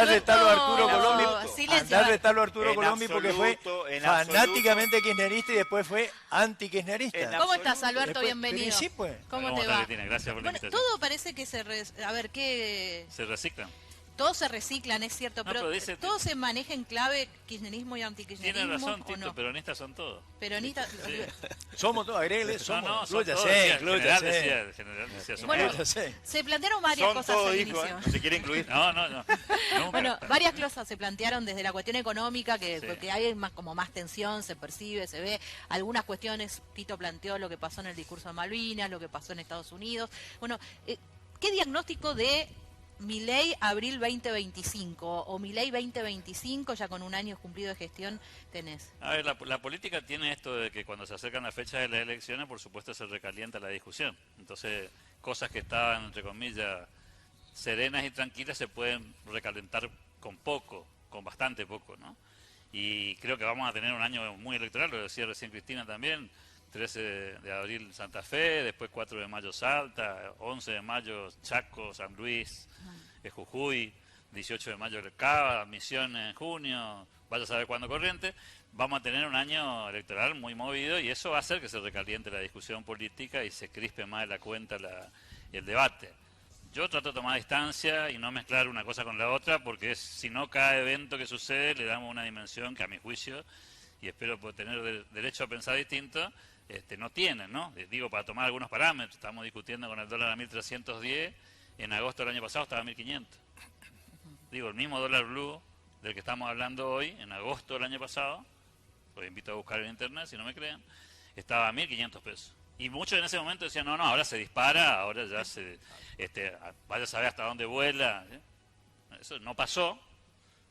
andá a retarlo a Arturo Colombi. Silencio. Andá a retarlo a Arturo Colombi porque fue en fanáticamente kirchnerista y después fue anti-kirchnerista. ¿Cómo estás, Alberto? Después- Bienvenido. pero sí, pues. ¿Cómo te ¿Cómo va? estás, Cristina? Gracias por la Bueno, invitación. todo parece que a ver, ¿qué? Se reciclan. Todos se reciclan, es cierto, No, pero pero dice- todo se maneja en clave kirchnerismo y Tiene antikirchnerismo, razón, ¿o Tito, no? peronistas son todos. Peronistas. Sí. Somos todos, agréguele, somos. No, son todos. Inclúyase, El general inclúyase. decía, el general decía, somos Bueno, todos. Inclúyase. Se plantearon varias Son cosas todos al hijos, inicio. no se quiere incluir. No. Nunca. Bueno, varias cosas se plantearon desde la cuestión económica, que Sí. porque hay como más tensión, se percibe, se ve. Algunas cuestiones, Tito planteó lo que pasó en el discurso de Malvinas, lo que pasó en Estados Unidos. Bueno, ¿qué diagnóstico de Milei abril 2025 o Milei 2025, ya con un año cumplido de gestión, tenés? A ver, la política tiene esto de que cuando se acercan las fechas de las elecciones, por supuesto se recalienta la discusión. Entonces, cosas que estaban, entre comillas, serenas y tranquilas se pueden recalentar con bastante poco, ¿no? Y creo que vamos a tener un año muy electoral, lo decía recién Cristina también, 13 de abril Santa Fe, después 4 de mayo Salta, 11 de mayo Chaco, San Luis, Jujuy, 18 de mayo El Cava, Misiones en junio, vaya a saber cuándo Corrientes. Vamos a tener un año electoral muy movido y eso va a hacer que se recaliente la discusión política y se crispe más de la cuenta el debate. Yo trato de tomar distancia y no mezclar una cosa con la otra porque si no, cada evento que sucede le damos una dimensión que a mi juicio, y espero poder tener derecho a pensar distinto, no tienen, ¿no? Digo, para tomar algunos parámetros, estamos discutiendo con el dólar a 1.310, en agosto del año pasado estaba a 1.500. Digo, el mismo dólar blue del que estamos hablando hoy, en agosto del año pasado, los invito a buscar en internet si no me creen, estaba a 1.500 pesos. Y muchos en ese momento decían, no, ahora se dispara, ahora ya vaya a saber hasta dónde vuela. Eso no pasó.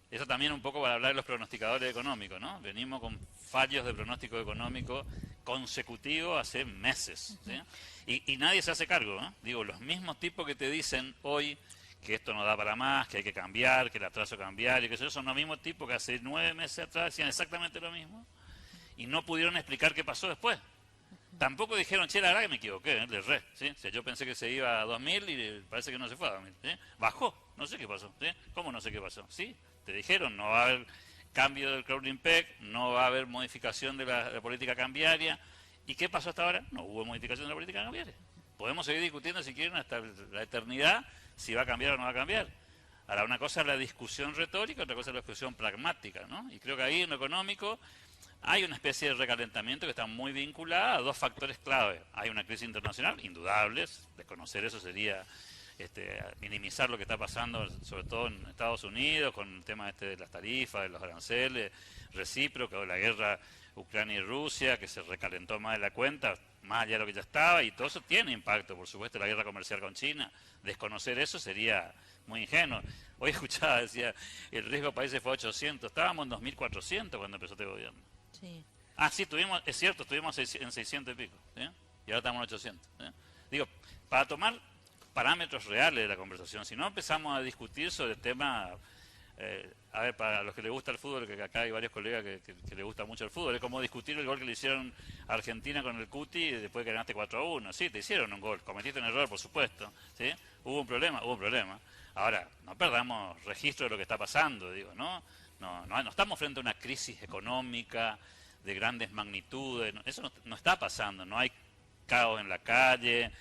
Eso también un poco para hablar de los pronosticadores económicos, ¿no? Venimos con fallos de pronóstico económico consecutivos hace meses, ¿sí? Y nadie se hace cargo, ¿no? Digo, los mismos tipos que te dicen hoy que esto no da para más, que hay que cambiar, que el atraso cambiar, y que eso son los mismos tipos que hace 9 meses atrás decían exactamente lo mismo y no pudieron explicar qué pasó después. Tampoco dijeron, che, la verdad que me equivoqué, le erré, ¿sí? O sea, yo pensé que se iba a 2.000 y parece que no se fue a 2.000, ¿sí? Bajó, no sé qué pasó, ¿sí? ¿Cómo no sé qué pasó? Sí, te dijeron, no va a haber cambio del crawling peg, no va a haber modificación de la política cambiaria. ¿Y qué pasó hasta ahora? No hubo modificación de la política cambiaria. Podemos seguir discutiendo, si quieren, hasta la eternidad, si va a cambiar o no va a cambiar. Ahora, una cosa es la discusión retórica, otra cosa es la discusión pragmática, ¿no? Y creo que ahí en lo económico hay una especie de recalentamiento que está muy vinculada a dos factores clave. Hay una crisis internacional, indudables, desconocer eso sería minimizar lo que está pasando, sobre todo en Estados Unidos, con el tema de las tarifas, de los aranceles recíprocos, la guerra Ucrania y Rusia, que se recalentó más de la cuenta, más allá de lo que ya estaba, y todo eso tiene impacto, por supuesto, la guerra comercial con China. Desconocer eso sería muy ingenuo. Hoy escuchaba, decía, el riesgo países fue 800, estábamos en 2.400 cuando empezó este gobierno. Sí. Ah, sí, es cierto, estuvimos en 600 y pico, ¿sí? Y ahora estamos en 800. ¿Sí? Digo, para tomar parámetros reales de la conversación, si no empezamos a discutir sobre temas, a ver, para los que les gusta el fútbol, que acá hay varios colegas que les gusta mucho el fútbol, es como discutir el gol que le hicieron a Argentina con el Cuti después que ganaste 4-1. Sí, te hicieron un gol, cometiste un error, por supuesto, ¿sí? Hubo un problema. Ahora, no perdamos registro de lo que está pasando, digo, ¿no? No estamos frente a una crisis económica de grandes magnitudes, eso no está pasando, no hay caos en la calle,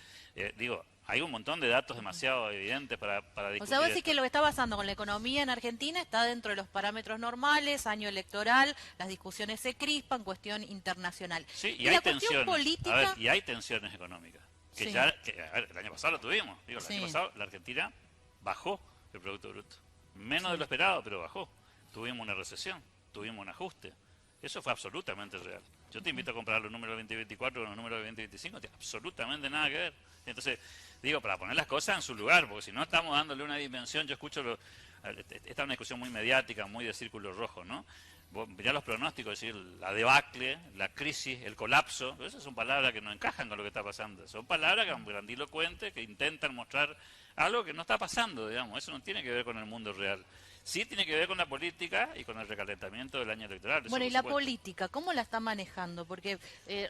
hay un montón de datos demasiado evidentes para discutir. O sea, vos decís esto. que lo que está pasando con la economía en Argentina está dentro de los parámetros normales, año electoral, las discusiones se crispan, cuestión internacional. Sí, y la hay cuestión tensiones. política... A ver, y hay tensiones económicas. Sí. A ver, el año pasado lo tuvimos. El Sí. año pasado la Argentina bajó el Producto Bruto. Menos de lo esperado, pero bajó. Tuvimos una recesión, tuvimos un ajuste. Eso fue absolutamente real. Yo te invito a comparar los números de 2024 con los números de 2025, no tiene absolutamente nada que ver. Entonces, digo, para poner las cosas en su lugar, porque si no estamos dándole una dimensión, yo escucho, esta es una discusión muy mediática, muy de círculo rojo, ¿no? Vos mirá los pronósticos, es decir, la debacle, la crisis, el colapso, esas son palabras que no encajan con lo que está pasando. Son palabras que son grandilocuentes, que intentan mostrar algo que no está pasando, digamos. Eso no tiene que ver con el mundo real. Sí tiene que ver con la política y con el recalentamiento del año electoral. Eso Bueno, y por la supuesto. política, ¿cómo la está manejando? Porque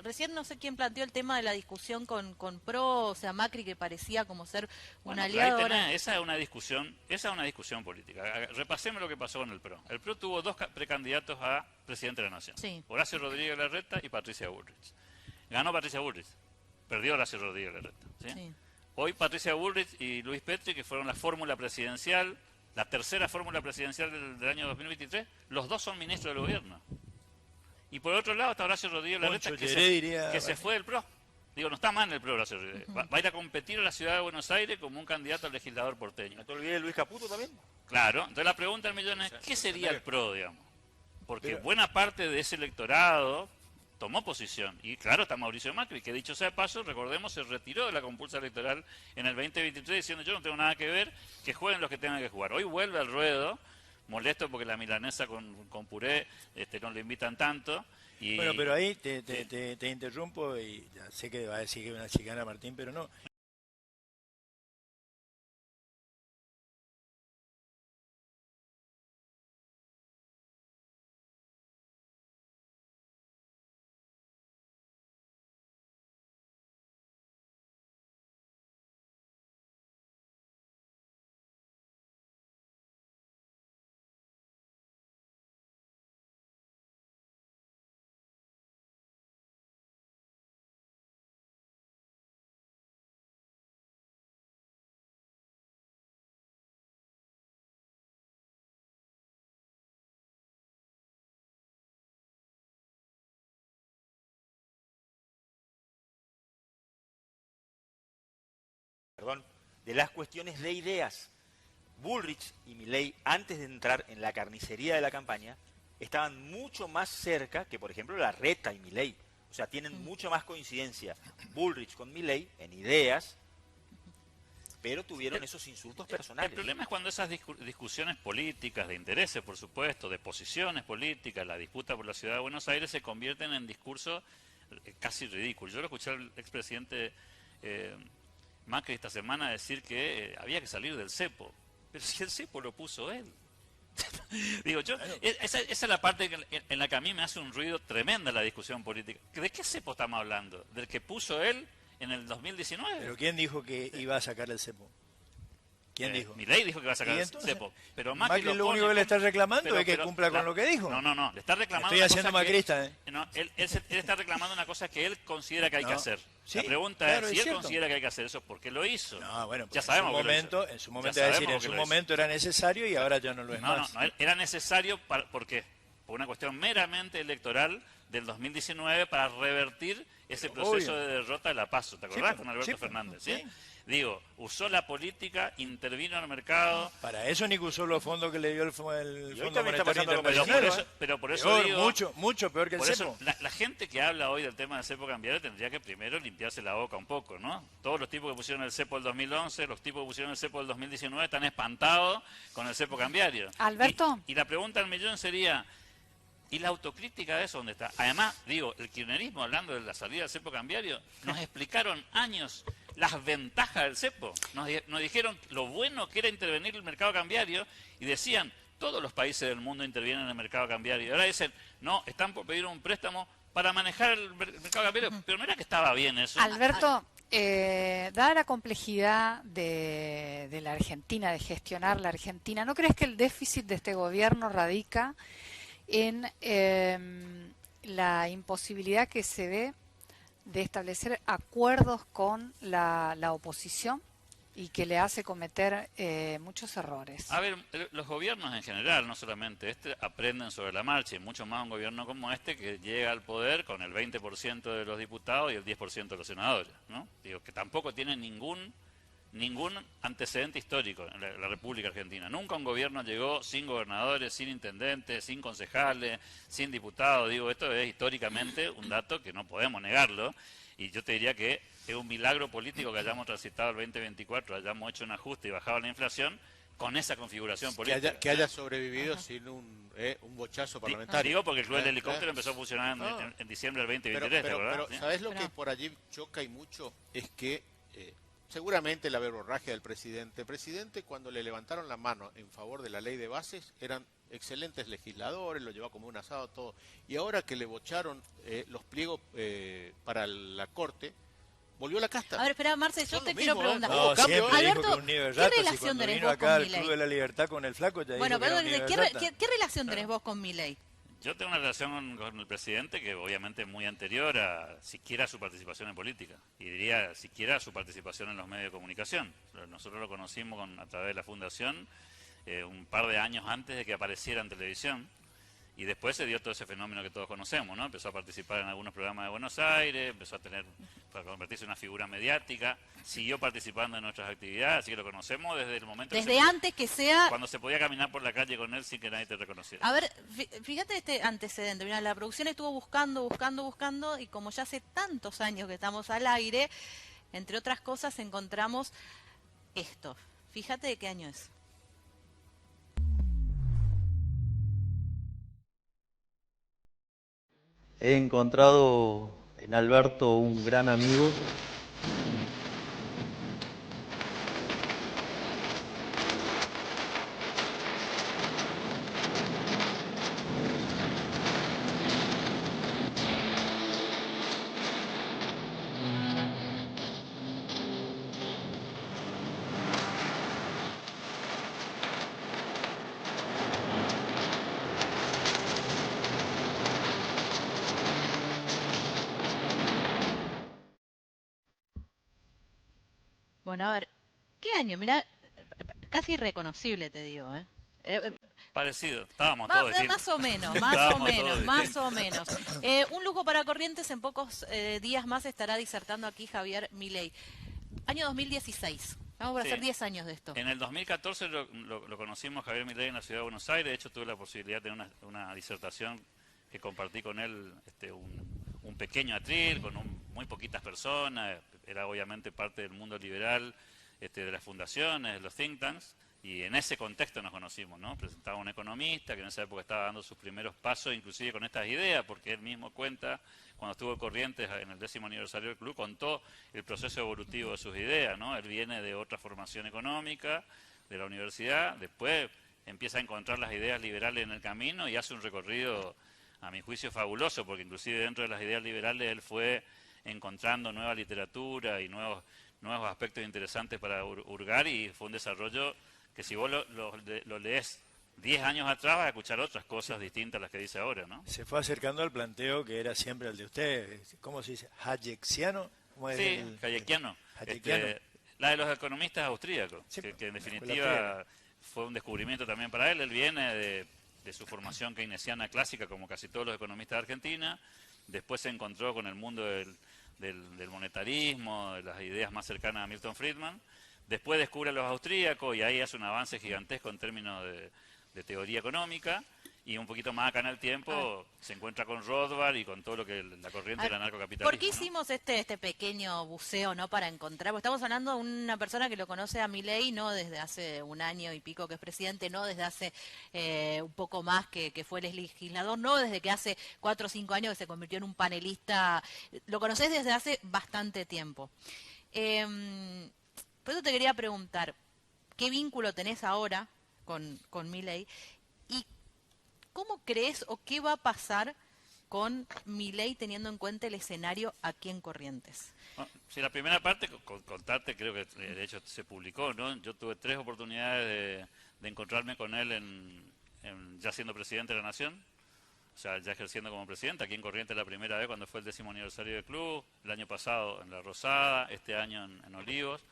recién no sé quién planteó el tema de la discusión con PRO, o sea, Macri, que parecía como ser un Bueno, pero aliado. ahí Ahora, tenés, esa es una discusión política. Repasemos lo que pasó con el PRO. El PRO tuvo dos precandidatos a presidente de la Nación. Sí. Horacio Rodríguez Larreta y Patricia Bullrich. Ganó Patricia Bullrich. Perdió Horacio Rodríguez Larreta. ¿Sí? Sí. Hoy Patricia Bullrich y Luis Petri, que fueron la fórmula presidencial, la tercera fórmula presidencial del año 2023, los dos son ministros del gobierno. Y por otro lado está Horacio Rodríguez Larreta, Poncho que, Teré diría, que se fue del PRO. Digo, no está mal el PRO, Horacio Rodríguez. Va a ir a competir a la ciudad de Buenos Aires como un candidato al legislador porteño. ¿No te olvides de Luis Caputo también? Claro, entonces la pregunta del millón es, ¿qué sería el PRO, digamos? Porque Pero- buena parte de ese electorado tomó posición. Y claro, está Mauricio Macri, que dicho sea de paso, recordemos, se retiró de la compulsa electoral en el 2023 diciendo yo no tengo nada que ver, que jueguen los que tengan que jugar. Hoy vuelve al ruedo, molesto porque la milanesa con puré no le invitan tanto. Y, Bueno, pero ahí te interrumpo y ya sé que va a decir que es una chicana Martín, pero no. Perdón, de las cuestiones de ideas. Bullrich y Milei, antes de entrar en la carnicería de la campaña, estaban mucho más cerca que, por ejemplo, Larreta y Milei. O sea, tienen mucho más coincidencia Bullrich con Milei en ideas, pero tuvieron esos insultos el personales. problema es cuando esas discusiones políticas, de intereses, por supuesto, de posiciones políticas, la disputa por la ciudad de Buenos Aires, se convierten en discursos casi ridículos. Yo lo escuché al expresidente Macri esta semana decir que había que salir del cepo. Pero si el cepo lo puso él. Digo, esa es la parte en la que a mí me hace un ruido tremenda la discusión política. ¿De qué cepo estamos hablando? ¿Del que puso él en el 2019? Pero ¿quién dijo que iba a sacar el cepo? ¿Quién dijo? Milei dijo que va a sacar ¿Y el entonces? cepo. Pero Macri Macri lo único que le está reclamando es que cumpla con lo que dijo. No, le está reclamando Estoy una haciendo cosa que- macrista, ¿eh? No, él está reclamando una cosa que él considera que hay que No. hacer. Sí, La pregunta claro, es, si es él cierto. considera que hay que hacer eso, ¿por qué lo hizo? No, bueno, ya pues sabemos que lo hizo. en su momento Ya iba a decir, sabemos en que su lo hizo. momento era necesario y ahora ya no lo es No, más. era necesario, ¿por qué? Por una cuestión meramente electoral del 2019 para revertir ese proceso obvio. de derrota de la PASO. ¿Te acordás? Sí, Con Alberto sí, Fernández. ¿sí? sí. Digo, usó la política, intervino en el mercado. Para eso ni usó los fondos que le dio el Y Fondo hoy también Monetario está pasando algo Internacional. Pero por eso Peor, digo... mucho peor que el Por eso, cepo. la gente que habla hoy del tema del cepo cambiario tendría que primero limpiarse la boca un poco, ¿no? Todos los tipos que pusieron el cepo del 2011, los tipos que pusieron el cepo del 2019 están espantados con el cepo cambiario. Alberto. Y la pregunta del millón sería, ¿y la autocrítica de eso dónde está? Además, digo, el kirchnerismo, hablando de la salida del cepo cambiario, nos explicaron años las ventajas del cepo. Nos dijeron lo bueno que era intervenir el mercado cambiario y decían, todos los países del mundo intervienen en el mercado cambiario. Y ahora dicen, no, están por pedir un préstamo para manejar el mercado cambiario. Pero no era que estaba bien eso. Alberto, dada la complejidad de la Argentina, de gestionar la Argentina, ¿no crees que el déficit de este gobierno radica en la imposibilidad que se ve de establecer acuerdos con la oposición y que le hace cometer muchos errores? A ver, los gobiernos en general, no solamente este, aprenden sobre la marcha, y mucho más un gobierno como este que llega al poder con el 20% de los diputados y el 10% de los senadores, ¿no? Digo, que tampoco tienen ningún antecedente histórico en la República Argentina. Nunca un gobierno llegó sin gobernadores, sin intendentes, sin concejales, sin diputados. Digo, esto es históricamente un dato que no podemos negarlo. Y yo te diría que es un milagro político que hayamos transitado el 2024, hayamos hecho un ajuste y bajado la inflación con esa configuración política. Que haya sobrevivido sin un bochazo parlamentario. Digo porque el club del helicóptero empezó a funcionar en diciembre del 2023, ¿te acordás? pero ¿Sí? ¿sabes lo Pero- que por allí choca y mucho? Es que seguramente la verborragia del presidente. El presidente, cuando le levantaron la mano en favor de la ley de bases, eran excelentes legisladores, lo llevaba como un asado todo. Y ahora que le bocharon los pliegos para la Corte, volvió la casta. A ver, espera, Marce, yo Son te lo quiero mismo, preguntar. Hubo No, cambio, siempre dijo Alberto, que un nieve ¿qué ratas y relación cuando tenés vino vos acá con al Milei? Club de la Libertad con el flaco ya Bueno, dijo que era pero un nieve ¿qué, rata. qué relación tenés vos con Milei? Yo tengo una relación con el presidente que obviamente es muy anterior a siquiera su participación en política, y diría siquiera su participación en los medios de comunicación. Nosotros lo conocimos a través de la fundación un par de años antes de que apareciera en televisión, y después se dio todo ese fenómeno que todos conocemos, ¿no? Empezó a participar en algunos programas de Buenos Aires, empezó a convertirse en una figura mediática, siguió participando en nuestras actividades, así que lo conocemos desde el momento Desde antes que sea... cuando se podía caminar por la calle con él sin que nadie te reconociera. A ver, fíjate este antecedente. Mira, la producción estuvo buscando, y como ya hace tantos años que estamos al aire, entre otras cosas encontramos esto. Fíjate de qué año es. He encontrado en Alberto un gran amigo. Bueno, a ver, ¿qué año? Mira, casi irreconocible te digo, ¿eh? Parecido, estábamos todos distintos. Más o menos, Estábamos todos más distintos. o menos. Un lujo para Corrientes, en pocos días más estará disertando aquí Javier Milei. Año 2016. Vamos a Sí. hacer 10 años de esto. En el 2014 lo conocimos Javier Milei en la ciudad de Buenos Aires. De hecho, tuve la posibilidad de tener una disertación que compartí con él, un pequeño atril con muy poquitas personas. Era obviamente parte del mundo liberal, de las fundaciones, de los think tanks. Y en ese contexto nos conocimos, ¿no? Presentaba un economista que en esa época estaba dando sus primeros pasos, inclusive con estas ideas, porque él mismo cuenta, cuando estuvo en Corrientes en el 10º aniversario del club, contó el proceso evolutivo de sus ideas, ¿no? Él viene de otra formación económica, de la universidad, después empieza a encontrar las ideas liberales en el camino y hace un recorrido, a mi juicio, fabuloso, porque inclusive dentro de las ideas liberales él fue encontrando nueva literatura y nuevos aspectos interesantes para hurgar, y fue un desarrollo que si vos lo lees 10 años atrás vas a escuchar otras cosas distintas a las que dice ahora, ¿no? Se fue acercando al planteo que era siempre el de usted. ¿Cómo se dice? ¿Hayekiano? ¿Cómo es Sí, hayekiano. Hayekiano. La de los economistas austríacos, Sí, que en la escuela definitiva fue un descubrimiento también para él. Él viene de su formación keynesiana clásica, como casi todos los economistas de Argentina. Después se encontró con el mundo del monetarismo, de las ideas más cercanas a Milton Friedman. Después descubre a los austríacos y ahí hace un avance gigantesco en términos de teoría económica. Y un poquito más acá en el tiempo se encuentra con Rothbard y con todo lo que la corriente del anarcocapitalismo. ¿Por qué hicimos este pequeño buceo, no, para encontrar? Porque estamos hablando de una persona que lo conoce a Milei no desde hace un año y pico que es presidente, no desde hace un poco más que fue legislador, no desde que hace 4 o 5 años que se convirtió en un panelista. Lo conocés desde hace bastante tiempo. Por eso te quería preguntar, ¿qué vínculo tenés ahora con Milei? ¿Y cómo crees o qué va a pasar con Milei teniendo en cuenta el escenario aquí en Corrientes? Bueno, sí, la primera parte, contarte, creo que de hecho se publicó, ¿no? Yo tuve 3 oportunidades de encontrarme con él ya siendo presidente de la Nación, o sea, ya ejerciendo como presidente. Aquí en Corrientes la primera vez cuando fue el 10º aniversario del club, el año pasado en La Rosada, este año en Olivos.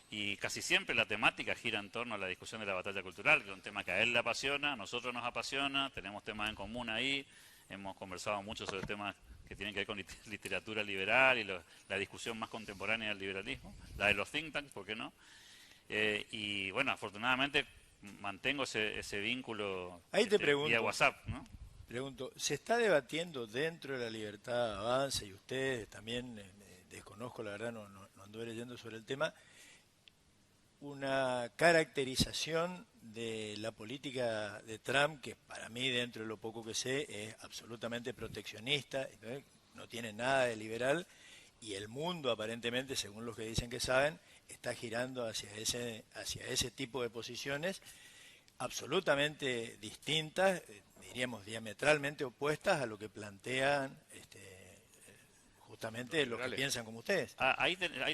Y casi siempre la temática gira en torno a la discusión de la batalla cultural, que es un tema que a él le apasiona, a nosotros nos apasiona, tenemos temas en común ahí, hemos conversado mucho sobre temas que tienen que ver con literatura liberal y la discusión más contemporánea del liberalismo, la de los think tanks, ¿por qué no? Y bueno, afortunadamente mantengo ese vínculo Ahí te pregunto, vía WhatsApp, ¿no? Pregunto, ¿se está debatiendo dentro de la Libertad Avanza y ustedes también, desconozco la verdad, no anduve leyendo sobre el tema, una caracterización de la política de Trump, que para mí, dentro de lo poco que sé, es absolutamente proteccionista, no tiene nada de liberal, y el mundo aparentemente, según los que dicen que saben, está girando hacia ese tipo de posiciones absolutamente distintas, diríamos diametralmente opuestas a lo que plantean justamente los que piensan como ustedes.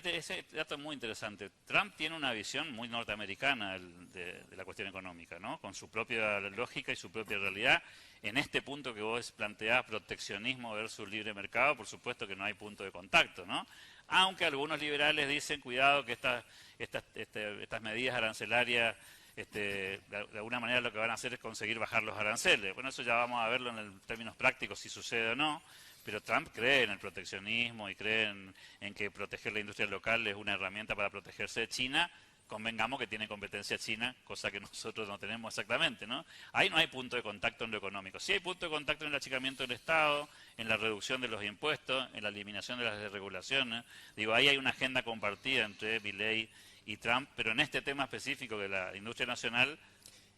Ese dato es muy interesante. Trump tiene una visión muy norteamericana de la cuestión económica, ¿no? Con su propia lógica y su propia realidad. En este punto que vos planteás, proteccionismo versus libre mercado, por supuesto que no hay punto de contacto, ¿no? Aunque algunos liberales dicen, cuidado, que estas medidas arancelarias, de alguna manera lo que van a hacer es conseguir bajar los aranceles. Bueno, eso ya vamos a verlo en términos prácticos, si sucede o no. Pero Trump cree en el proteccionismo y cree en que proteger la industria local es una herramienta para protegerse de China. Convengamos que tiene competencia China, cosa que nosotros no tenemos exactamente, ¿no? Ahí no hay punto de contacto en lo económico. Sí hay punto de contacto en el achicamiento del Estado, en la reducción de los impuestos, en la eliminación de las desregulaciones. Digo, ahí hay una agenda compartida entre Milei y Trump, pero en este tema específico de la industria nacional,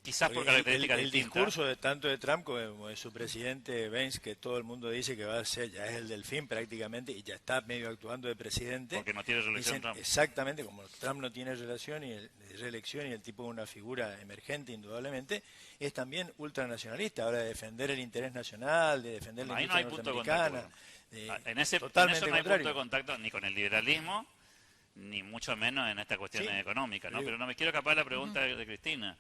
quizás por características distintas. El discurso tanto de Trump como de su presidente Vance, que todo el mundo dice que va a ser, ya es el delfín prácticamente, y ya está medio actuando de presidente. Porque no tiene reelección Trump. Exactamente, como Trump no tiene reelección y el tipo es una figura emergente indudablemente, es también ultranacionalista, ahora de defender el interés nacional, de defender la industria norteamericana. En eso no hay punto de contacto ni con el liberalismo, ni mucho menos en esta cuestión económica, ¿no? Pero no me quiero escapar de la pregunta de Cristina.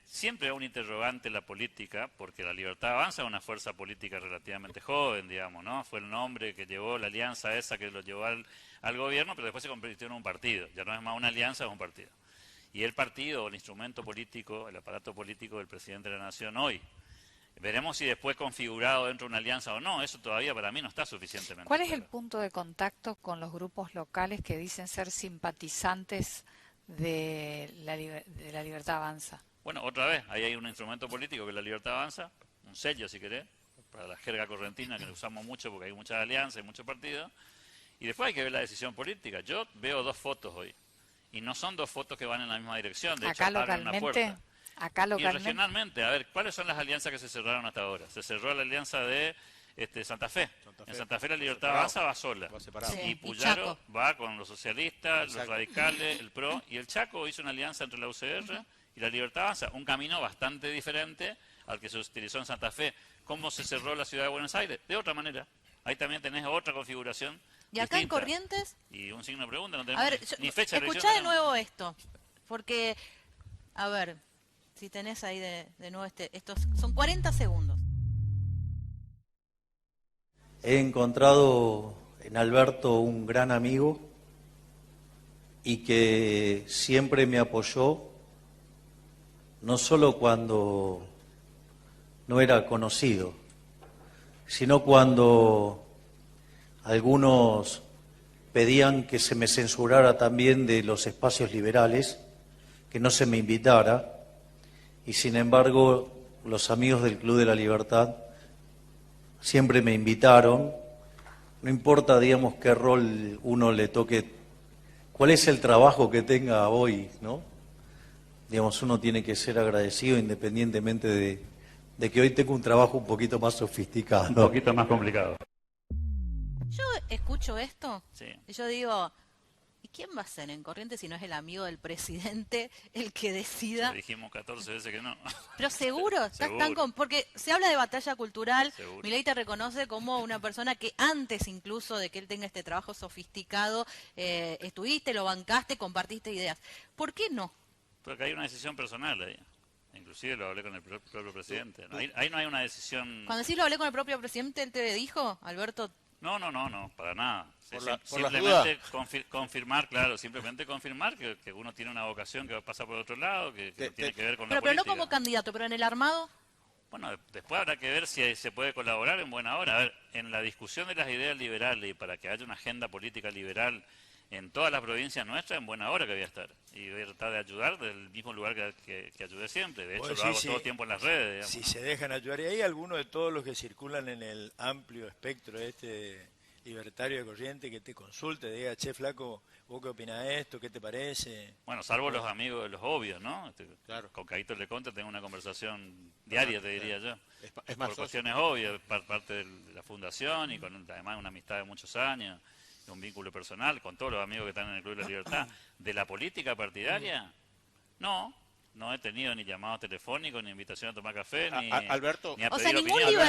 Siempre hay un interrogante en la política, porque la Libertad Avanza es una fuerza política relativamente joven, digamos, ¿no? Fue el nombre que llevó la alianza esa que lo llevó al gobierno, pero después se convirtió en un partido. Ya no es más una alianza, es un partido. Y el partido, el instrumento político, el aparato político del presidente de la Nación hoy. Veremos si después configurado dentro de una alianza o no, eso todavía para mí no está suficientemente ¿Cuál es claro. el punto de contacto con los grupos locales que dicen ser simpatizantes de la Libertad Avanza? Bueno, otra vez, ahí hay un instrumento político que es la Libertad Avanza, un sello si querés, para la jerga correntina que lo usamos mucho porque hay muchas alianzas y muchos partidos, y después hay que ver la decisión política. Yo veo dos fotos hoy, y no son dos fotos que van en la misma dirección, de hecho abren una puerta. Acá localmente. Y regionalmente, a ver, ¿cuáles son las alianzas que se cerraron hasta ahora? Se cerró la alianza de Santa Fe. En Santa Fe la Libertad Avanza va sola. Y Puyaro va con los socialistas, los radicales, el PRO, y el Chaco hizo una alianza entre la UCR y la Libertad Avanza, un camino bastante diferente al que se utilizó en Santa Fe. ¿Cómo se cerró la ciudad de Buenos Aires? De otra manera. Ahí también tenés otra configuración. ¿Y acá distinta. En Corrientes? Y un signo de pregunta, no tenemos ni fecha de escuchá de nuevo esto, porque, a ver, si tenés ahí de nuevo estos, son 40 segundos. He encontrado en Alberto un gran amigo y que siempre me apoyó, no solo cuando no era conocido, sino cuando algunos pedían que se me censurara también de los espacios liberales, que no se me invitara, y sin embargo los amigos del Club de la Libertad siempre me invitaron, no importa, digamos, qué rol uno le toque, cuál es el trabajo que tenga hoy, ¿no? Digamos, uno tiene que ser agradecido independientemente de que hoy tengo un trabajo un poquito más sofisticado. Un poquito más complicado. Yo escucho esto y yo digo, ¿y quién va a ser en Corrientes si no es el amigo del presidente el que decida? Ya dijimos 14 veces que no. Pero seguro, porque se habla de batalla cultural, Milei te reconoce como una persona que antes incluso de que él tenga este trabajo sofisticado, estuviste, lo bancaste, compartiste ideas. ¿Por qué no? Porque hay una decisión personal ahí. Inclusive lo hablé con el propio presidente. Ahí no hay una decisión... Cuando sí lo hablé con el propio presidente, ¿él te dijo, Alberto? No, para nada. Simplemente confirmar, claro, simplemente confirmar que uno tiene una vocación que pasa por otro lado, que tiene que ver con la política. Pero no como candidato, pero en el armado. Bueno, después habrá que ver si se puede colaborar en buena hora. A ver, en la discusión de las ideas liberales y para que haya una agenda política liberal en todas las provincias nuestras, en buena hora que voy a estar. Y voy a tratar de ayudar del mismo lugar que ayudé siempre. De hecho, lo hago todo el tiempo en las redes. Si se dejan ayudar. Y hay algunos de todos los que circulan en el amplio espectro libertario de Corrientes que te consulte, te diga, che, flaco, ¿vos qué opinás de esto? ¿Qué te parece? Bueno, salvo los amigos de los obvios, ¿no? Claro. Con Caíto Leconte tengo una conversación diaria, te diría yo. Es más por cuestiones obvias, parte de la fundación y con además una amistad de muchos años. un vínculo personal con todos los amigos que están en el Club de la Libertad. ¿De la política partidaria? No. No he tenido ni llamados telefónicos, ni invitación a tomar café, ni, Alberto, ni a O pedir sea, ningún opinión.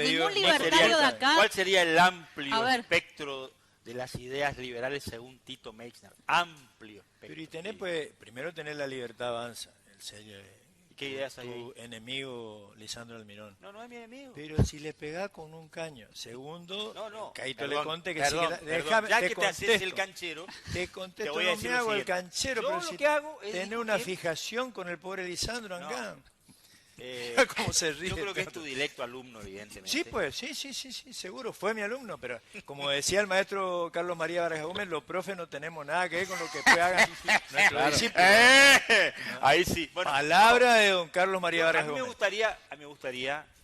ningún libertario de acá. ¿Cuál sería el A amplio ver. espectro de las ideas liberales según Tito Meixner? Amplio espectro. Pero y tenés, pues, primero tenés la Libertad Avanza, el sello de ¿Y qué ideas hay ahí? tu enemigo Lisandro Almirón. No, no es mi enemigo. Pero si le pegás con un caño. Segundo, No. Caíto Perdón, le conté que perdón, sí que perdón. déjame, Ya te que te haces contesto. el canchero, Te contesto, te voy a no decir me lo hago el siguiente. canchero, Yo pero lo si que hago es tenés una fijación con el pobre Lisandro No. acá. Eh, ¿Cómo se ríe? yo creo que es tu directo alumno, evidentemente. Sí, pues, sí, seguro, fue mi alumno, pero como decía el maestro Carlos María Vargas Gómez, los profes no tenemos nada que ver con lo que puede hagan nuestros discípulos. Ahí sí. Bueno, Palabra de don Carlos María a Vargas mí me Gómez. gustaría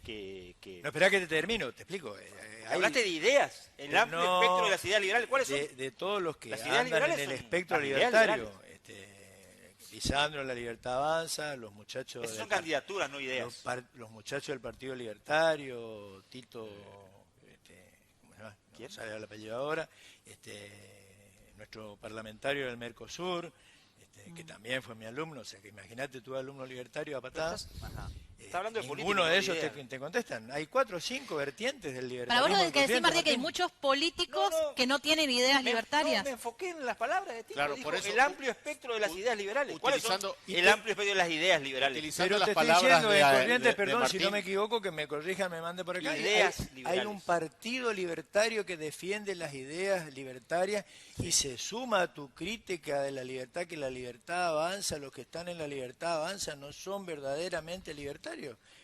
que No, espera que te termino, te explico. Hay- hablaste de ideas, el amplio no, espectro de las ideas liberales. ¿Cuáles son? de todos los que Las ideas andan en liberales el son espectro las ideas libertario. Lisandro, la Libertad Avanza, los muchachos... Esas son del- candidaturas, no ideas. los muchachos del Partido Libertario, Tito, ¿cómo se llama? No ¿Quién? sale el apellido ahora, nuestro parlamentario del Mercosur, que también fue mi alumno, o sea que imagínate tu alumno libertario a patadas. Ajá. Está hablando de Ninguno política, de no ellos de ideas. te contestan. Hay 4 o 5 vertientes del Para libertarismo. vos lo que decís, inconsciente, Martín, que hay Martín. muchos políticos No, no. que no tienen ideas libertarias. No, me enfoqué en las palabras de Tito. Claro, Dijo, por eso, el amplio espectro de las ideas liberales. ¿Cuáles son? utilizando- El amplio espectro de las ideas liberales. utilizando Pero las te estoy palabras diciendo en de Corrientes, perdón, si Martín, no me equivoco, que me corrijan, me mande por acá. Ideas hay liberales. un partido libertario que defiende las ideas libertarias y se suma a tu crítica de la libertad, que la libertad avanza, los que están en la libertad avanza no son verdaderamente libertarios.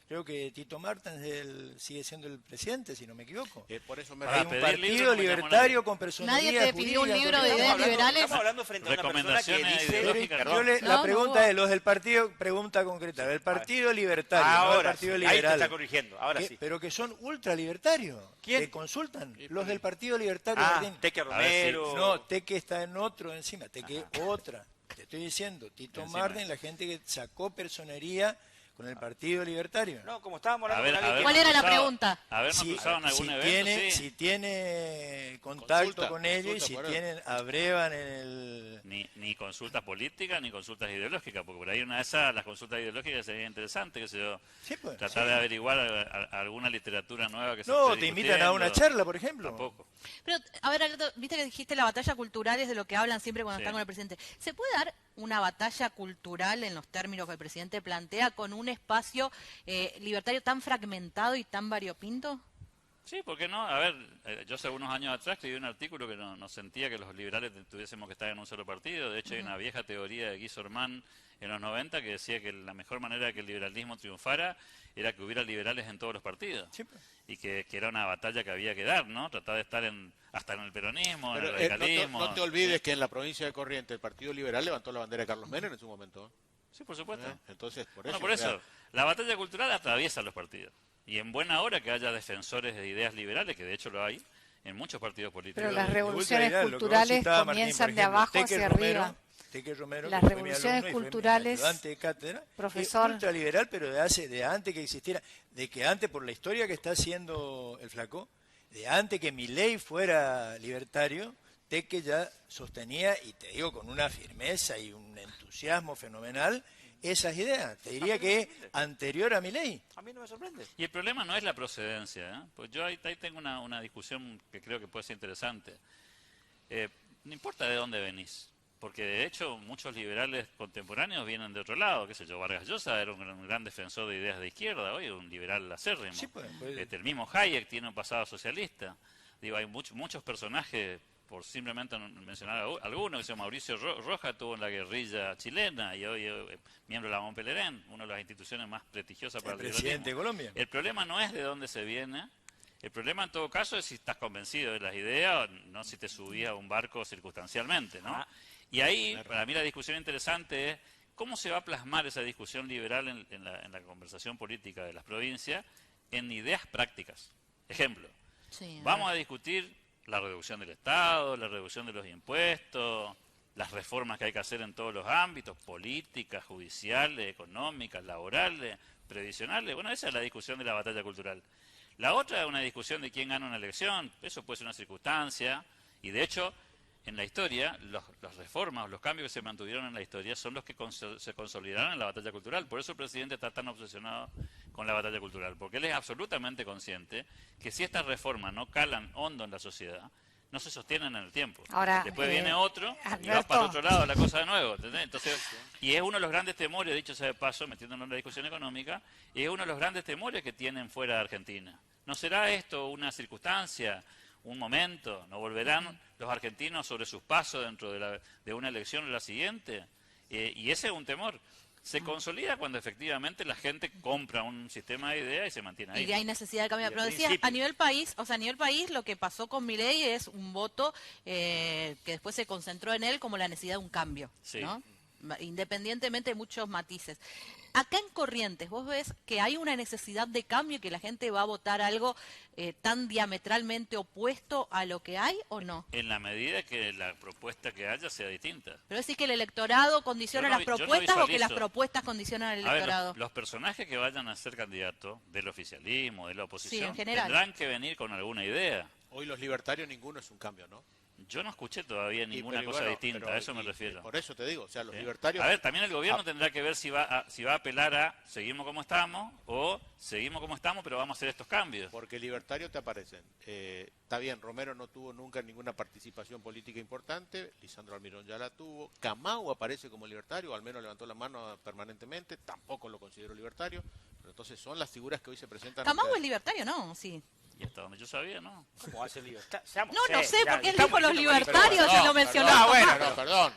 Creo que Tito Martens sigue siendo el presidente, si no me equivoco. por eso me Para Hay pedir un libros partido no me llamo libertario nadie. con personalidad Nadie te pidió un jurídica, libro de con- ideas liberales. Estamos hablando frente a una persona que Recomendaciones dice... ideológicas. Yo la No, pregunta no hubo. es, los del partido, pregunta concreta, el partido libertario, no el Ahora sí, partido ahí te liberal. está corrigiendo, ahora Que- sí. Pero que son ultralibertarios. ¿Quién? Que consultan. Los del partido libertario. Ah, Martín. Teque A ver, Romero. No, Teque está en otro encima, Teque otra. Te estoy diciendo, Tito Encima. Martín, la gente que sacó personería con el partido libertario. No, como estábamos A hablando ver, con alguien que- ¿Cuál era la cruzado- pregunta? Habernos cruzado en algún evento, sí. si tiene contacto Consulta, con ellos y consulta si por él. tienen, abrevan en el... Ni consultas políticas ni consultas ideológicas, porque por ahí una de esas, las consultas ideológicas sería interesante, qué sé yo, Sí, pues, tratar sí. de averiguar alguna literatura nueva que se No, esté te invitan a una discutiendo. charla, por ejemplo. Tampoco. Pero, a ver, Alberto, viste que dijiste la batalla cultural es de lo que hablan siempre cuando Sí. están con el presidente. ¿Se puede dar una batalla cultural en los términos que el presidente plantea con un espacio libertario tan fragmentado y tan variopinto? Sí, ¿por qué no? A ver, yo hace unos años atrás escribí un artículo que no sentía que los liberales tuviésemos que estar en un solo partido. De hecho, hay una vieja teoría de Guy Sorman en los 90 que decía que la mejor manera de que el liberalismo triunfara era que hubiera liberales en todos los partidos. Sí, pues. Y que era una batalla que había que dar, ¿no? Tratar de estar hasta en el peronismo, Pero, en el no te- radicalismo. no te olvides que en la provincia de Corrientes el Partido Liberal levantó la bandera de Carlos Menem en su momento. Sí, por supuesto. Entonces, por Bueno, eso. por o sea, eso, la batalla cultural atraviesa los partidos. Y en buena hora que haya defensores de ideas liberales, que de hecho lo hay, en muchos partidos políticos. Pero las De revoluciones ultraliberal, lo que vos culturales citabas, Martín, comienzan por de ejemplo, abajo Teque hacia Romero, arriba. Teque Romero, Las que fue mi revoluciones alumno y fue mi culturales, ayudante de cátedra, profesor. es ultraliberal, pero de antes que existiera, de que antes, por la historia que está haciendo el flaco, de antes que Milei fuera libertario, Teque ya sostenía, y te digo con una firmeza y un entusiasmo fenomenal, esas ideas. Te diría que anterior a Milei. A mí no me sorprende. Y el problema no es la procedencia, ¿eh? Pues yo ahí tengo una discusión que creo que puede ser interesante. No importa de dónde venís, porque de hecho muchos liberales contemporáneos vienen de otro lado, qué sé yo, Vargas Llosa era un gran defensor de ideas de izquierda, hoy es un liberal acérrimo. Sí, pues. El mismo Hayek tiene un pasado socialista. Digo, hay muchos personajes, por simplemente mencionar algunos, que se llama Mauricio Roja, estuvo en la guerrilla chilena y hoy es miembro de la Montpellier, una de las instituciones más prestigiosas para El el presidente de liberalismo. Colombia. El problema no es de dónde se viene, el problema en todo caso es si estás convencido de las ideas, no si te subías a un barco circunstancialmente, ¿no? Y ahí, para mí la discusión interesante es cómo se va a plasmar esa discusión liberal en la conversación política de las provincias en ideas prácticas. Ejemplo, Sí, vamos a discutir la reducción del Estado, la reducción de los impuestos, las reformas que hay que hacer en todos los ámbitos, políticas, judiciales, económicas, laborales, previsionales. Bueno, esa es la discusión de la batalla cultural. La otra es una discusión de quién gana una elección, eso puede ser una circunstancia, Y de hecho, en la historia, las reformas, los cambios que se mantuvieron en la historia son los que se consolidaron en la batalla cultural. Por eso el presidente está tan obsesionado con la batalla cultural, porque él es absolutamente consciente que si estas reformas no calan hondo en la sociedad, no se sostienen en el tiempo. Ahora, después viene otro y va Alberto, para otro lado la cosa de nuevo, ¿entendés? Entonces, y es uno de los grandes temores, dicho sea de paso, metiéndonos en la discusión económica, y es uno de los grandes temores que tienen fuera de Argentina. ¿No será esto una circunstancia, un momento? ¿No volverán los argentinos sobre sus pasos dentro de una elección o la siguiente? Y ese es un temor. Se consolida cuando efectivamente la gente compra un sistema de ideas y se mantiene ahí. Y hay necesidad de cambiar. Y de Pero decía, principio. a nivel país lo que pasó con Milei es un voto que después se concentró en él como la necesidad de un cambio, Sí. ¿no? Independientemente de muchos matices. Acá en Corrientes, ¿vos ves que hay una necesidad de cambio y que la gente va a votar algo tan diametralmente opuesto a lo que hay o no? En la medida que la propuesta que haya sea distinta. Pero decir que el electorado condiciona Yo no las vi- yo no propuestas o que las visualizo. propuestas condicionan al A ver, electorado. los personajes que vayan a ser candidatos del oficialismo, de la oposición, en general. tendrán que venir con alguna idea. Hoy los libertarios ninguno es un cambio, ¿no? Yo no escuché todavía Y, ninguna pero, cosa bueno, distinta, pero, a eso me y, refiero. Por eso te digo, o sea, los ¿Sí? libertarios... A ver, también el gobierno Ah. tendrá que ver si va a apelar a seguimos como estamos o seguimos como estamos pero vamos a hacer estos cambios. Porque libertarios te aparecen. Está bien, Romero no tuvo nunca ninguna participación política importante, Lisandro Almirón ya la tuvo, Camau aparece como libertario, o al menos levantó la mano permanentemente, tampoco lo considero libertario, pero entonces son las figuras que hoy se presentan. Camau ante- es libertario, ¿no? Sí. Y hasta donde yo sabía, ¿no? ¿Cómo hace libertad? Seamos No, no serios, sé, ya, porque él estamos dijo los diciendo que libertarios, Perdón, se lo mencionó. perdón, bueno, Tomás. pero perdón.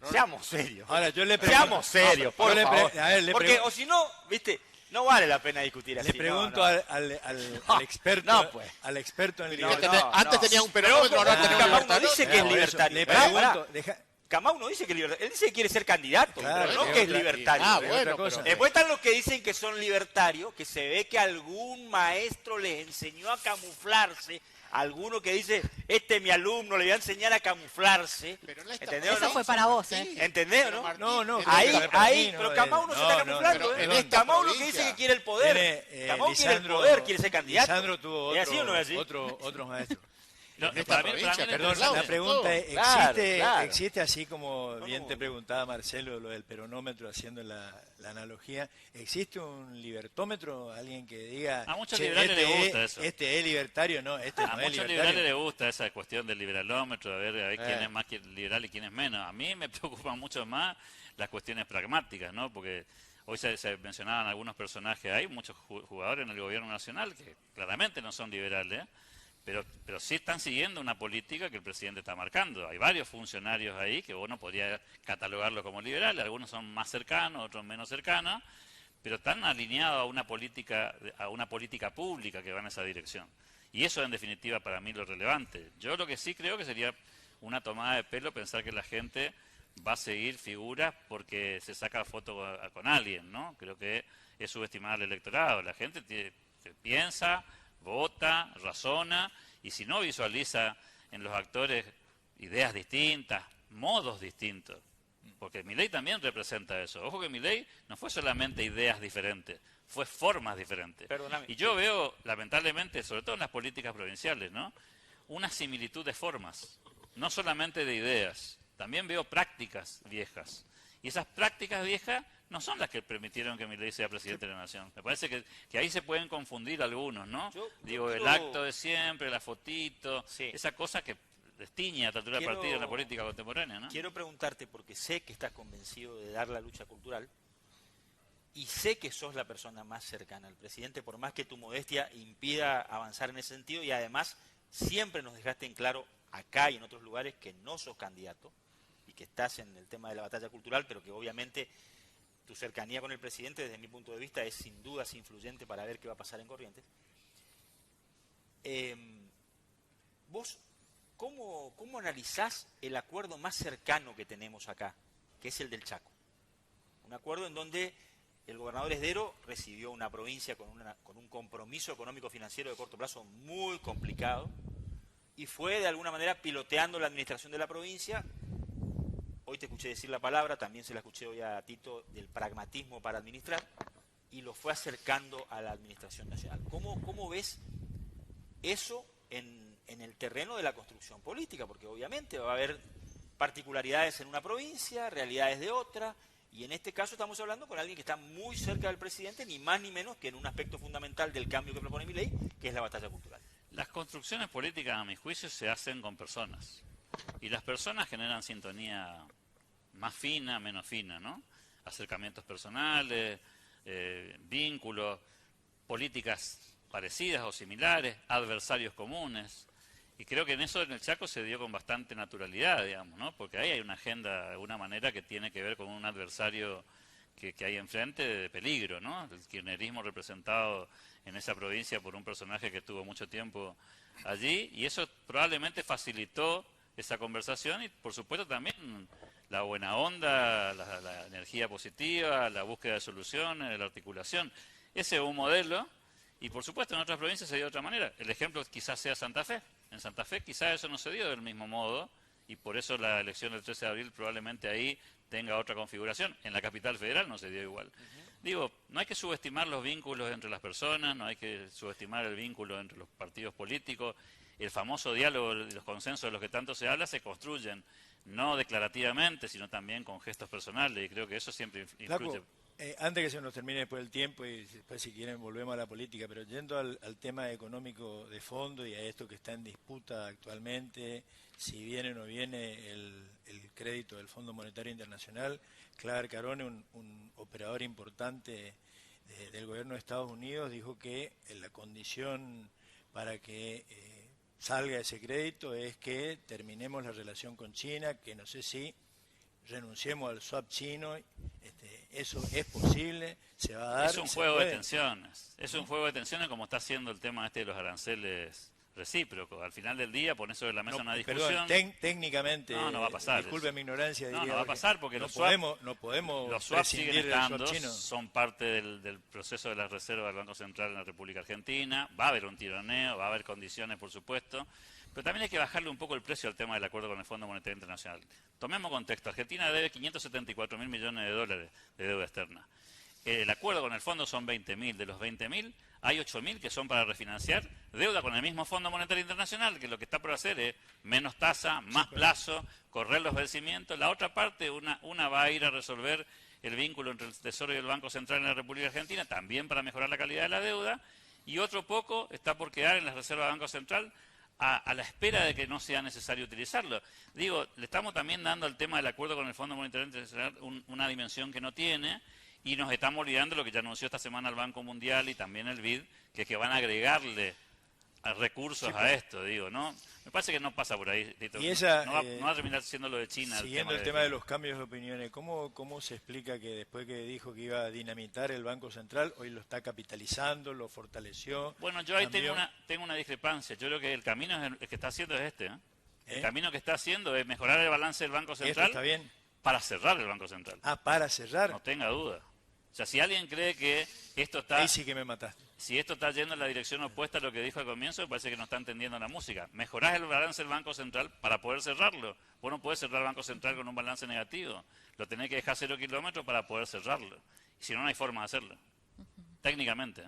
No, seamos serios. Ahora, yo le Seamos serios, por yo favor. a ver, le Porque, pregun- o si no, viste, no vale la pena discutir así. le pregunto no, no. al experto, No, pues. al experto en ¿Qué libertad. tenés? Antes tenía un peronómetro, ahora Pero tenés un Camau no libertario. dice que es Por eso, libertario. le Pará, pregunto, pará. deja- Camau no dice que es libertario. Él dice que quiere ser candidato, Claro, pero no es que es otra- libertario. Ah, es bueno, otra cosa. pero- Después están los que dicen que son libertarios, que se ve que algún maestro les enseñó a camuflarse. Alguno que dice, este es mi alumno, le voy a enseñar a camuflarse. Pero no está- ¿Entendés o Eso no? fue para vos, ¿eh? ¿Entendés o Pero no? Martín, No, no, Ahí, pero ahí, no, pero Camau no se está camuflando, no, ¿eh? en esta Camau lo que provincia dice que quiere el poder. Tiene, Camau quiere el Lisandro- poder, quiere ser candidato. Lisandro tuvo ¿Es así o no es así? otros maestros. No, En esta para mí- provincia, para mí Perdón, Claro, la interesante. pregunta es, Claro, ¿existe, claro. existe así como No, bien no. te preguntaba Marcelo, lo del peronómetro, haciendo la analogía, ¿existe un libertómetro? Alguien que diga, A muchos "Che, liberales les este gusta es, eso". este es libertario, no, este A no es muchos liberales libertario. les gusta esa cuestión del liberalómetro, a ver quién Eh. es más liberal y quién es menos. A mí me preocupan mucho más las cuestiones pragmáticas, ¿no? Porque hoy se mencionaban algunos personajes, hay muchos jugadores en el gobierno nacional que claramente no son liberales, pero sí están siguiendo una política que el presidente está marcando. Hay varios funcionarios ahí que uno podría catalogarlos como liberales, algunos son más cercanos, otros menos cercanos, pero están alineados a una política pública que va en esa dirección. Y eso en definitiva para mí lo relevante. Yo lo que sí creo que sería una tomada de pelo pensar que la gente va a seguir figuras porque se saca foto con alguien, ¿no? Creo que es subestimar al electorado. La gente piensa, vota, razona, y si no visualiza en los actores ideas distintas, modos distintos, porque Milei también representa eso. Ojo que Milei no fue solamente ideas diferentes, fue formas diferentes. Perdóname. Y yo veo, lamentablemente, sobre todo en las políticas provinciales, ¿no?, una similitud de formas, no solamente de ideas. También veo prácticas viejas. Y esas prácticas viejas no son las que permitieron que Milei sea presidente de la Nación. Me parece que ahí se pueden confundir algunos, ¿no? Yo Digo, el quiero- acto de siempre, la fotito, Sí. esa cosa que destiñe a esta altura del Quiero- partido en la política contemporánea, ¿no? Quiero preguntarte, porque sé que estás convencido de dar la lucha cultural, y sé que sos la persona más cercana al presidente, por más que tu modestia impida avanzar en ese sentido, y además siempre nos dejaste en claro, acá y en otros lugares, que no sos candidato, y que estás en el tema de la batalla cultural, pero que obviamente tu cercanía con el presidente, desde mi punto de vista, es sin dudas influyente para ver qué va a pasar en Corrientes. ¿Vos cómo analizás el acuerdo más cercano que tenemos acá, que es el del Chaco? Un acuerdo en donde el gobernador Esdero recibió una provincia con un compromiso económico-financiero de corto plazo muy complicado y fue de alguna manera piloteando la administración de la provincia. Hoy te escuché decir la palabra, también se la escuché hoy a Tito, del pragmatismo para administrar, y lo fue acercando a la administración nacional. ¿Cómo ves eso en en el terreno de la construcción política, porque obviamente va a haber particularidades en una provincia, realidades de otra, y en este caso estamos hablando con alguien que está muy cerca del presidente, ni más ni menos que en un aspecto fundamental del cambio que propone Milei, que es la batalla cultural. Las construcciones políticas, a mi juicio, se hacen con personas. Y las personas generan sintonía más fina, menos fina, ¿no? Acercamientos personales, vínculos, políticas parecidas o similares, adversarios comunes. Y creo que en eso en el Chaco se dio con bastante naturalidad, digamos, ¿no? Porque ahí hay una agenda, una manera que tiene que ver con un adversario que hay enfrente de peligro, ¿no? El kirchnerismo representado en esa provincia por un personaje que estuvo mucho tiempo allí, y eso probablemente facilitó esa conversación y por supuesto también la buena onda, la energía positiva, la búsqueda de soluciones, la articulación. Ese es un modelo y por supuesto en otras provincias se dio de otra manera. El ejemplo quizás sea Santa Fe. En Santa Fe quizás eso no se dio del mismo modo y por eso la elección del 13 de abril probablemente ahí tenga otra configuración. En la capital federal no se dio igual. Digo, no hay que subestimar los vínculos entre las personas, no hay que subestimar el vínculo entre los partidos políticos. El famoso diálogo y los consensos de los que tanto se habla se construyen, no declarativamente, sino también con gestos personales, y creo que eso siempre influye. Flaco, antes que se nos termine después el tiempo, y después si quieren volvemos a la política, pero yendo al tema económico de fondo y a esto que está en disputa actualmente, si viene o no viene el crédito del Fondo Monetario Internacional, Claver Carone, un operador importante del gobierno de Estados Unidos, dijo que la condición para que salga ese crédito es que terminemos la relación con China, que no sé si renunciemos al swap chino, eso es posible, se va a dar. Es un juego de tensiones, es un juego de tensiones como está haciendo el tema de los aranceles recíprocos. Al final del día pones sobre la mesa una discusión. Perdón, técnicamente, no va a pasar. Disculpe mi ignorancia, diría. No va a pasar porque no podemos los swaps siguen estando, chino. son parte del proceso de la reserva del Banco Central en la República Argentina. Va a haber un tironeo, va a haber condiciones, por supuesto. Pero también hay que bajarle un poco el precio al tema del acuerdo con el Fondo Monetario Internacional. Tomemos contexto. Argentina debe 574.000 millones de dólares de deuda externa. El acuerdo con el fondo son 20.000. De los 20.000, hay 8.000 que son para refinanciar deuda con el mismo Fondo Monetario Internacional, que lo que está por hacer es menos tasa, más plazo, correr los vencimientos. La otra parte, una va a ir a resolver el vínculo entre el Tesoro y el Banco Central en la República Argentina, también para mejorar la calidad de la deuda, y otro poco está por quedar en la reserva del Banco Central a la espera de que no sea necesario utilizarlo. Digo, le estamos también dando al tema del acuerdo con el Fondo Monetario Internacional una dimensión que no tiene, y nos estamos olvidando lo que ya anunció esta semana el Banco Mundial y también el BID, que es que van a agregarle recursos a esto, digo, ¿no? Me parece que no pasa por ahí, Tito. Y esa, no va a terminar siendo lo de China. Siguiendo el tema de los cambios de opiniones, ¿cómo se explica que después que dijo que iba a dinamitar el Banco Central, hoy lo está capitalizando, lo fortaleció? Bueno, yo ahí tengo una discrepancia. Yo creo que el camino el que está haciendo es este. El camino que está haciendo es mejorar el balance del Banco Central. ¿Esto está bien? Para cerrar el Banco Central. Ah, para cerrar. No tenga duda. O sea, si alguien cree que esto está... Ahí sí que me mataste. Si esto está yendo en la dirección opuesta a lo que dijo al comienzo, me parece que no está entendiendo la música. Mejorás el balance del Banco Central para poder cerrarlo. Vos no podés cerrar el Banco Central con un balance negativo. Lo tenés que dejar 0 kilómetros para poder cerrarlo. Y si no, no hay forma de hacerlo. Técnicamente.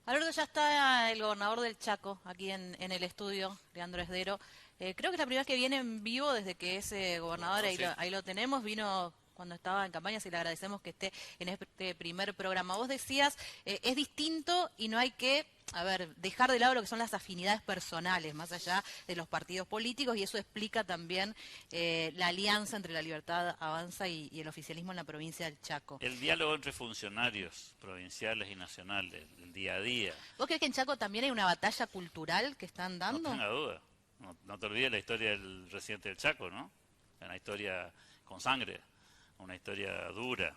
Alberto, ya está el gobernador del Chaco aquí en el estudio, Leandro Esdero. Creo que es la primera vez que viene en vivo desde que es gobernador, ahí lo tenemos, vino cuando estaba en campaña, y le agradecemos que esté en este primer programa. Vos decías, es distinto y no hay que, dejar de lado lo que son las afinidades personales, más allá de los partidos políticos, y eso explica también la alianza entre la Libertad Avanza y el oficialismo en la provincia del Chaco. El diálogo entre funcionarios provinciales y nacionales, el día a día. ¿Vos crees que en Chaco también hay una batalla cultural que están dando? No tenga duda. No te olvides la historia del residente del Chaco, ¿no? Una historia con sangre, una historia dura,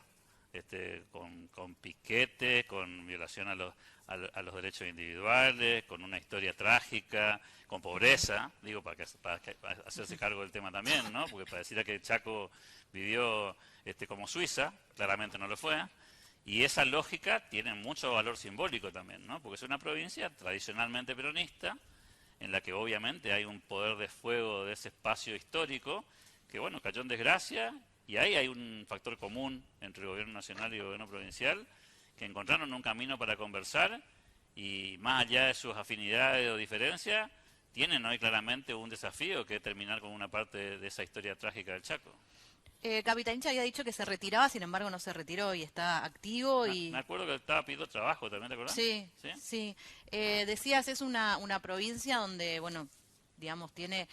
con piquetes, con violación a los derechos individuales, con una historia trágica, con pobreza, digo, para hacerse cargo del tema también, ¿no? Porque para decir que el Chaco vivió como Suiza, claramente no lo fue, y esa lógica tiene mucho valor simbólico también, ¿no? Porque es una provincia tradicionalmente peronista, en la que obviamente hay un poder de fuego de ese espacio histórico, que bueno, cayó en desgracia, y ahí hay un factor común entre el gobierno nacional y el gobierno provincial, que encontraron un camino para conversar, y más allá de sus afinidades o diferencias, tienen hoy claramente un desafío que es terminar con una parte de esa historia trágica del Chaco. Capitanich había dicho que se retiraba, sin embargo no se retiró y está activo. Me acuerdo que estaba pidiendo trabajo también, ¿te acordás? Sí, sí. Decías, es una provincia donde, bueno, digamos, tiene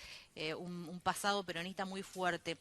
un pasado peronista muy fuerte.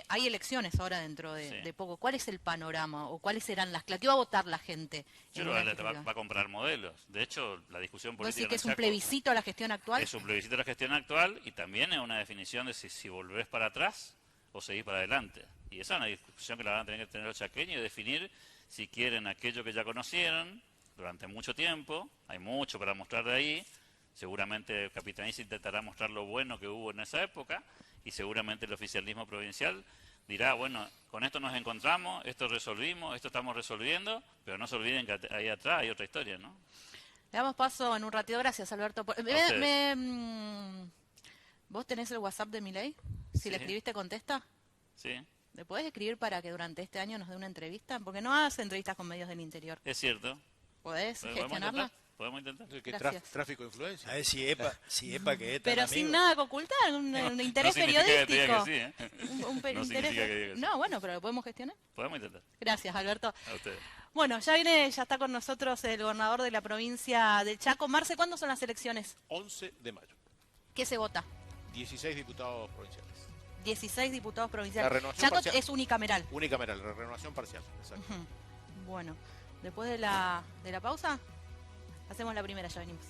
Hay elecciones ahora dentro de poco. ¿Cuál es el panorama o cuáles serán las claves? ¿Qué va a votar la gente? Yo creo que va a comprar modelos. De hecho, la discusión política... ¿Vos decís que es un plebiscito a la gestión actual? Es un plebiscito a la gestión actual y también es una definición de si volvés para atrás o seguís para adelante. Y esa es una discusión que la van a tener que tener los chaqueños y definir si quieren aquello que ya conocieron durante mucho tiempo. Hay mucho para mostrar de ahí. Seguramente Capitanich intentará mostrar lo bueno que hubo en esa época y seguramente el oficialismo provincial dirá, bueno, con esto nos encontramos, esto resolvimos, esto estamos resolviendo, pero no se olviden que ahí atrás hay otra historia, ¿no? Le damos paso en un ratito. Gracias, Alberto. ¿Vos tenés el WhatsApp de Milei? Si le escribiste, contesta. Sí. ¿Le podés escribir para que durante este año nos dé una entrevista? Porque no hace entrevistas con medios del interior. Es cierto. ¿Podés gestionarla? Podemos intentar. Tráfico de influencia. A ver si EPA que es tan Pero amigo. sin nada que ocultar, un interés no significa periodístico. que te diga que sí, ¿eh? Un No interés. significa que diga que sí. No, bueno, pero lo podemos gestionar. Podemos intentar. Gracias, Alberto. A ustedes. Bueno, ya está con nosotros el gobernador de la provincia del Chaco. Marce, ¿cuándo son las elecciones? 11 de mayo. ¿Qué se vota? 16 diputados provinciales. 16 diputados La provinciales. renovación Chaco parcial. es unicameral. Unicameral, la renovación parcial. Exacto. Ujú. Bueno, después de la pausa, hacemos la primera, ya venimos.